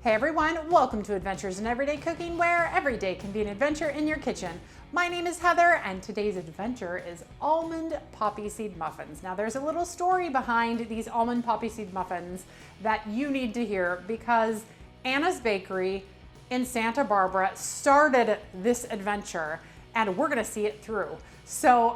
Hey everyone, welcome to Adventures in Everyday Cooking, where every day can be an adventure in your kitchen. My name is Heather, and today's adventure is almond poppy seed muffins. Now there's a little story behind these almond poppy seed muffins that you need to hear, because Anna's Bakery in Santa Barbara started this adventure, and we're gonna see it through. So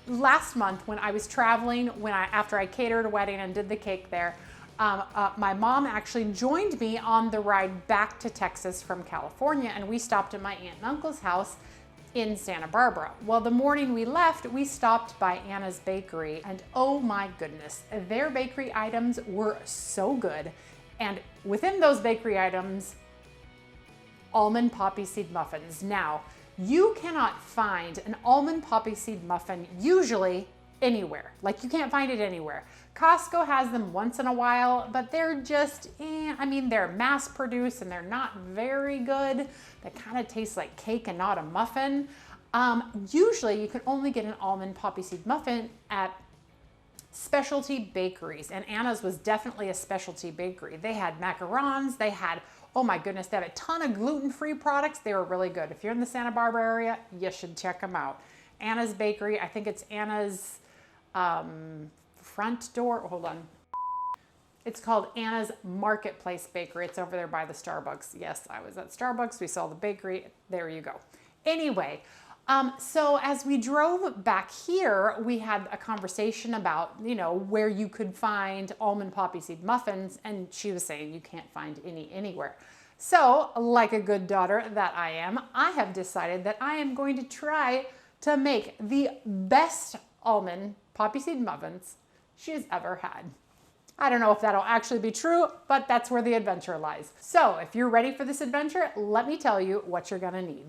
last month when I was traveling, after I catered a wedding and did the cake there, my mom actually joined me on the ride back to Texas from California, and we stopped at my aunt and uncle's house in Santa Barbara. Well, the morning we left, we stopped by Anna's Bakery, and oh my goodness, their bakery items were so good. And within those bakery items, almond poppy seed muffins. Now, you cannot find an almond poppy seed muffin usually anywhere. Like, you can't find it anywhere. Costco has them once in a while, but they're just, I mean, they're mass produced and they're not very good. They kind of taste like cake and not a muffin. Usually you can only get an almond poppy seed muffin at specialty bakeries, and Anna's was definitely a specialty bakery. They had macarons, they had, oh my goodness, they have a ton of gluten-free products. They were really good. If you're in the Santa Barbara area, you should check them out. Anna's Bakery, I think it's Anna's front door, hold on. It's called Anna's Marketplace Bakery. It's over there by the Starbucks. Yes, I was at Starbucks. We saw the bakery. There you go. Anyway, so as we drove back here, we had a conversation about, you know, where you could find almond poppy seed muffins, and she was saying you can't find any anywhere. So, like a good daughter that I am, I have decided that I am going to try to make the best almond poppy seed muffins she has ever had. I don't know if that'll actually be true, but that's where the adventure lies. So if you're ready for this adventure, let me tell you what you're gonna need.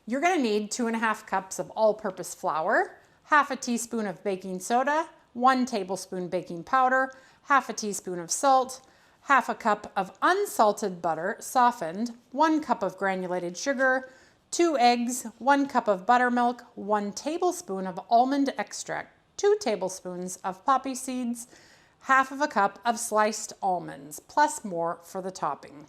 You're gonna need 2.5 cups of all-purpose flour, half a teaspoon of baking soda, 1 tablespoon baking powder, half a teaspoon of salt, half a cup of unsalted butter softened, 1 cup of granulated sugar, 2 eggs, 1 cup of buttermilk, 1 tablespoon of almond extract, 2 tablespoons of poppy seeds, half of a cup of sliced almonds, plus more for the topping.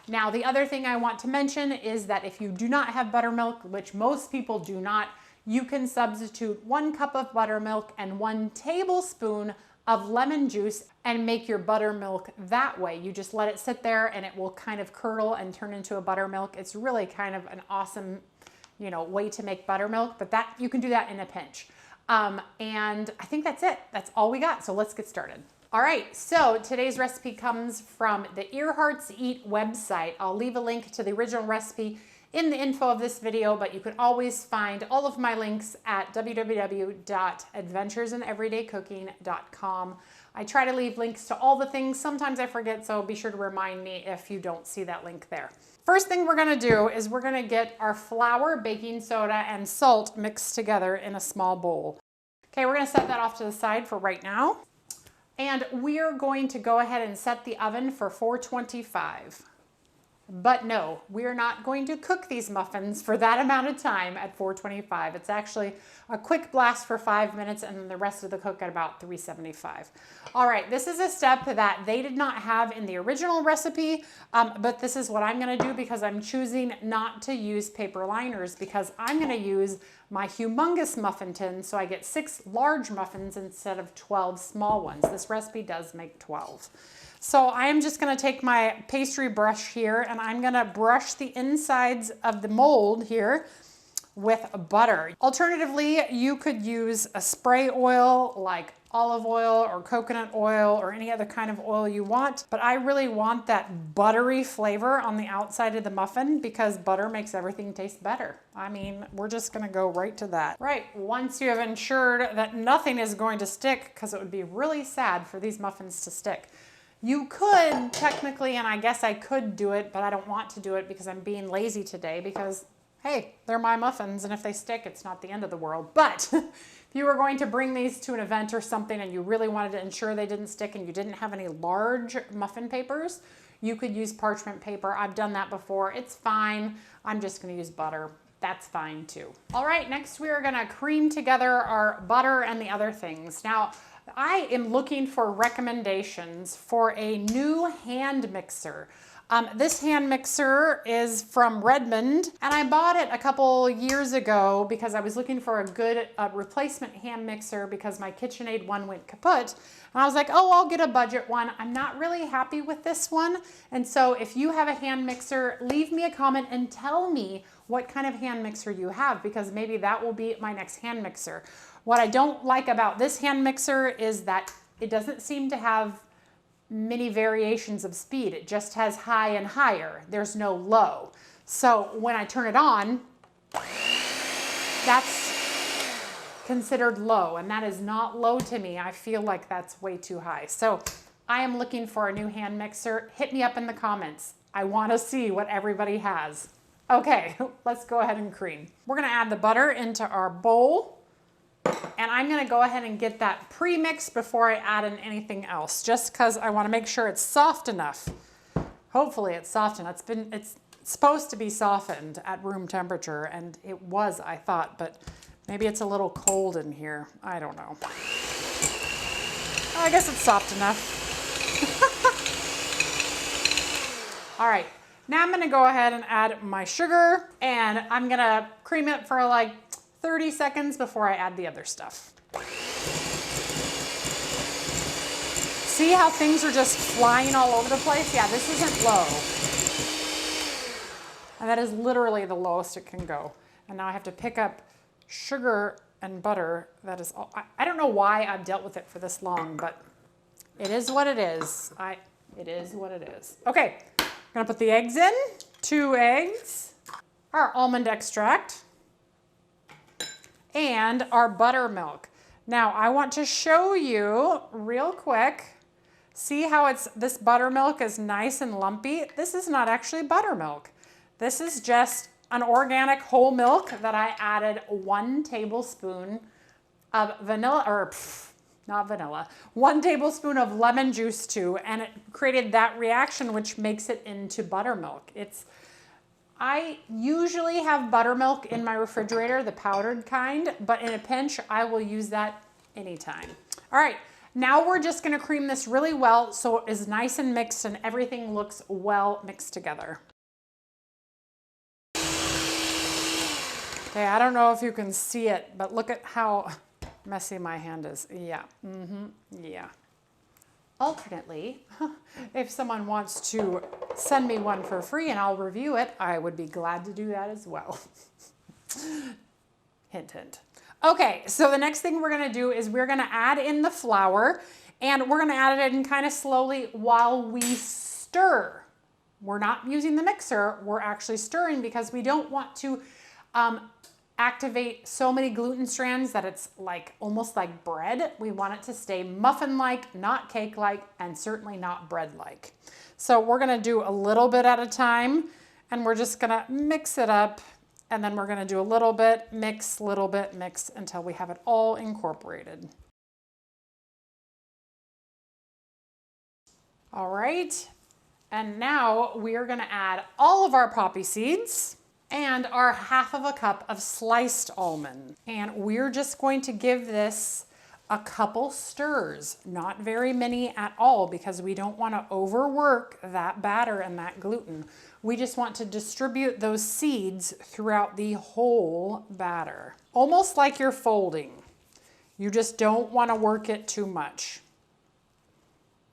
Now, the other thing I want to mention is that if you do not have buttermilk, which most people do not, you can substitute 1 cup of buttermilk and 1 tablespoon of lemon juice and make your buttermilk that way. You just let it sit there and it will kind of curdle and turn into a buttermilk. It's really kind of an awesome, you know, way to make buttermilk, but that you can do that in a pinch. And I think that's it. That's all we got. So let's get started. All right, so today's recipe comes from the Erhardt's Eat website. I'll leave a link to the original recipe in the info of this video, but you can always find all of my links at www.adventuresineverydaycooking.com. I try to leave links to all the things. Sometimes I forget, so be sure to remind me if you don't see that link there. First thing we're gonna do is we're gonna get our flour, baking soda, and salt mixed together in a small bowl. Okay, we're gonna set that off to the side for right now. And we're going to go ahead and set the oven for 425. But no, we're not going to cook these muffins for that amount of time at 425. It's actually a quick blast for 5 minutes, and then the rest of the cook at about 375. All right, this is a step that they did not have in the original recipe, but this is what I'm gonna do because I'm choosing not to use paper liners, because I'm gonna use my humongous muffin tin, so I get 6 large muffins instead of 12 small ones. This recipe does make 12. So I am just gonna take my pastry brush here, and I'm gonna brush the insides of the mold here with butter. Alternatively, you could use a spray oil like olive oil or coconut oil or any other kind of oil you want, but I really want that buttery flavor on the outside of the muffin because butter makes everything taste better. I mean, we're just gonna go right to that. Right, once you have ensured that nothing is going to stick, because it would be really sad for these muffins to stick, you could technically, and I guess I could do it, but I don't want to do it because I'm being lazy today, because hey, they're my muffins, and if they stick, it's not the end of the world. But if you were going to bring these to an event or something and you really wanted to ensure they didn't stick and you didn't have any large muffin papers, you could use parchment paper. I've done that before. It's fine. I'm just gonna use butter. That's fine too. All right, next we are gonna cream together our butter and the other things. Now, I am looking for recommendations for a new hand mixer. This hand mixer is from Redmond, and I bought it a couple years ago because I was looking for a good replacement hand mixer because my KitchenAid one went kaput. And I was like, oh, I'll get a budget one. I'm not really happy with this one. And so if you have a hand mixer, leave me a comment and tell me what kind of hand mixer you have, because maybe that will be my next hand mixer. What I don't like about this hand mixer is that it doesn't seem to have many variations of speed. It just has high and higher. There's no low. So when I turn it on, that's considered low, and that is not low to me. I feel like that's way too high. So I am looking for a new hand mixer. Hit me up in the comments. I want to see what everybody has. Okay, let's go ahead and cream. We're gonna add the butter into our bowl. And I'm gonna go ahead and get that pre-mixed before I add in anything else, just because I wanna make sure it's soft enough. Hopefully it's soft enough. It's supposed to be softened at room temperature, and it was, I thought, but maybe it's a little cold in here. I don't know. I guess it's soft enough. All right, now I'm gonna go ahead and add my sugar, and I'm gonna cream it for like 30 seconds before I add the other stuff. See how things are just flying all over the place? Yeah, this isn't low. And that is literally the lowest it can go. And now I have to pick up sugar and butter. That is all. I don't know why I've dealt with it for this long, but it is what it is. It is what it is. Okay, I'm gonna put the eggs in. 2 eggs, our almond extract, and our buttermilk. Now I want to show you real quick. See how this buttermilk is nice and lumpy? This is not actually buttermilk. This is just an organic whole milk that I added 1 tablespoon of vanilla, or not vanilla, 1 tablespoon of lemon juice to, and it created that reaction which makes it into buttermilk. I usually have buttermilk in my refrigerator, the powdered kind, but in a pinch, I will use that anytime. All right, now we're just gonna cream this really well so it is nice and mixed and everything looks well mixed together. Okay, I don't know if you can see it, but look at how messy my hand is. Yeah, yeah. Alternately, if someone wants to send me one for free and I'll review it, I would be glad to do that as well. Hint, hint. Okay, so the next thing we're gonna do is we're gonna add in the flour, and we're gonna add it in kind of slowly while we stir. We're not using the mixer, we're actually stirring because we don't want to activate so many gluten strands that it's like almost like bread. We want it to stay muffin-like, not cake-like, and certainly not bread-like. So we're gonna do a little bit at a time, and we're just gonna mix it up, and then we're gonna do a little bit, mix, until we have it all incorporated. All right, and now we are gonna add all of our poppy seeds and our 1/2 cup of sliced almond. And we're just going to give this a couple stirs, not very many at all, because we don't want to overwork that batter and that gluten. We just want to distribute those seeds throughout the whole batter, almost like you're folding. You just don't want to work it too much.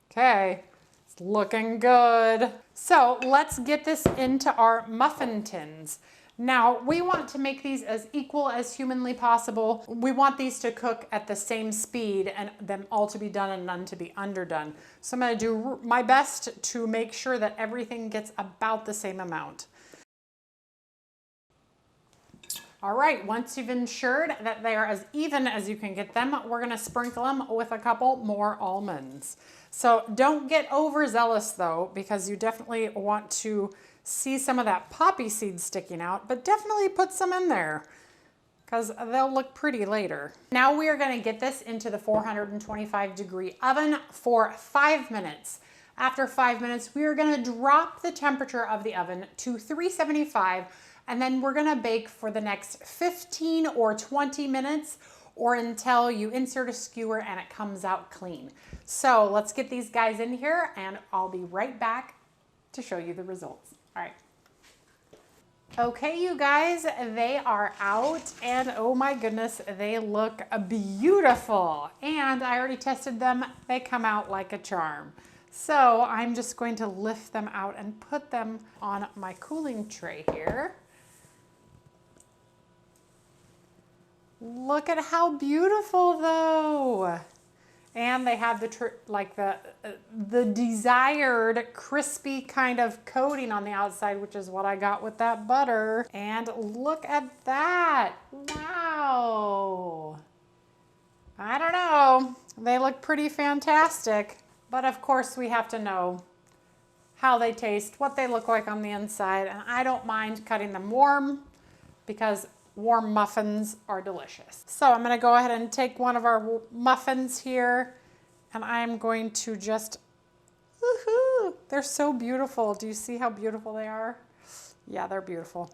Okay, it's looking good. So let's get this into our muffin tins. Now, we want to make these as equal as humanly possible. We want these to cook at the same speed and them all to be done and none to be underdone. So I'm gonna do my best to make sure that everything gets about the same amount. All right, once you've ensured that they are as even as you can get them, we're gonna sprinkle them with a couple more almonds. So don't get overzealous though, because you definitely want to see some of that poppy seed sticking out, but definitely put some in there because they'll look pretty later. Now we are gonna get this into the 425-degree oven for 5 minutes. After 5 minutes, we are gonna drop the temperature of the oven to 375, and then we're gonna bake for the next 15 or 20 minutes, or until you insert a skewer and it comes out clean. So let's get these guys in here and I'll be right back to show you the results. All right. Okay, you guys, they are out and oh my goodness, they look beautiful. And I already tested them. They come out like a charm. So I'm just going to lift them out and put them on my cooling tray here. Look at how beautiful though. And they have the desired crispy kind of coating on the outside, which is what I got with that butter. And look at that. Wow. I don't know. They look pretty fantastic. But of course we have to know how they taste, what they look like on the inside. And I don't mind cutting them warm because warm muffins are delicious. So I'm gonna go ahead and take one of our muffins here and I'm going to just, woohoo, they're so beautiful. Do you see how beautiful they are? Yeah, they're beautiful.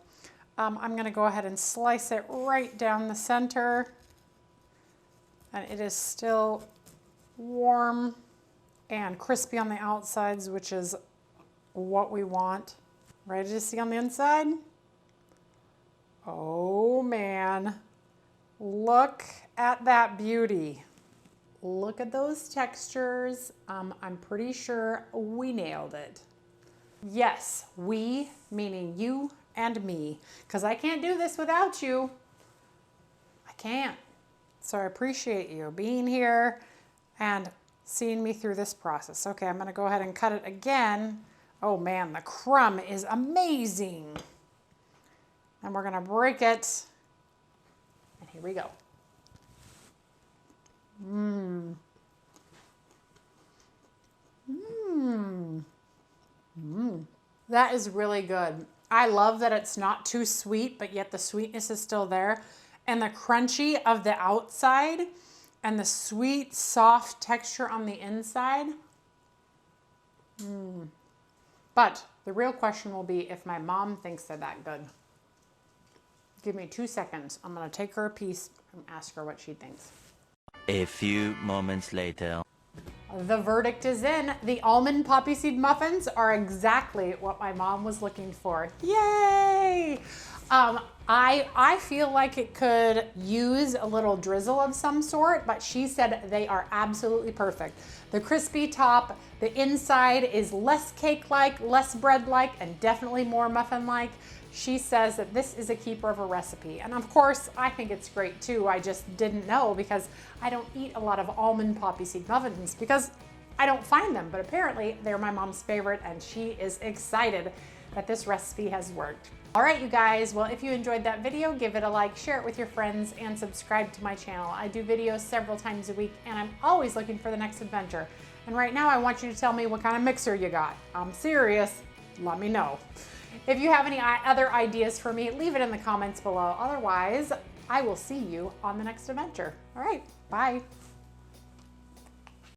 I'm gonna go ahead and slice it right down the center. And it is still warm and crispy on the outsides, which is what we want. Ready to see on the inside? Oh man, look at that beauty. Look at those textures. I'm pretty sure we nailed it. Yes, we, meaning you and me, because I can't do this without you. I can't. So I appreciate you being here and seeing me through this process. Okay, I'm gonna go ahead and cut it again. Oh man, the crumb is amazing. And we're gonna break it. And here we go. Mmm. Mmm. Mmm. That is really good. I love that it's not too sweet, but yet the sweetness is still there. And the crunchy of the outside and the sweet, soft texture on the inside. Mmm. But the real question will be if my mom thinks they're that good. Give me 2 seconds. I'm gonna take her a piece and ask her what she thinks. A few moments later. The verdict is in. The almond poppy seed muffins are exactly what my mom was looking for. Yay! I feel like it could use a little drizzle of some sort, but she said they are absolutely perfect. The crispy top, the inside is less cake-like, less bread-like, and definitely more muffin-like. She says that this is a keeper of a recipe. And of course, I think it's great too. I just didn't know because I don't eat a lot of almond poppy seed muffins because I don't find them, but apparently they're my mom's favorite and she is excited that this recipe has worked. All right, you guys, well, if you enjoyed that video, give it a like, share it with your friends, and subscribe to my channel. I do videos several times a week, and I'm always looking for the next adventure. And right now, I want you to tell me what kind of mixer you got. I'm serious. Let me know. If you have any other ideas for me, leave it in the comments below. Otherwise, I will see you on the next adventure. All right, bye.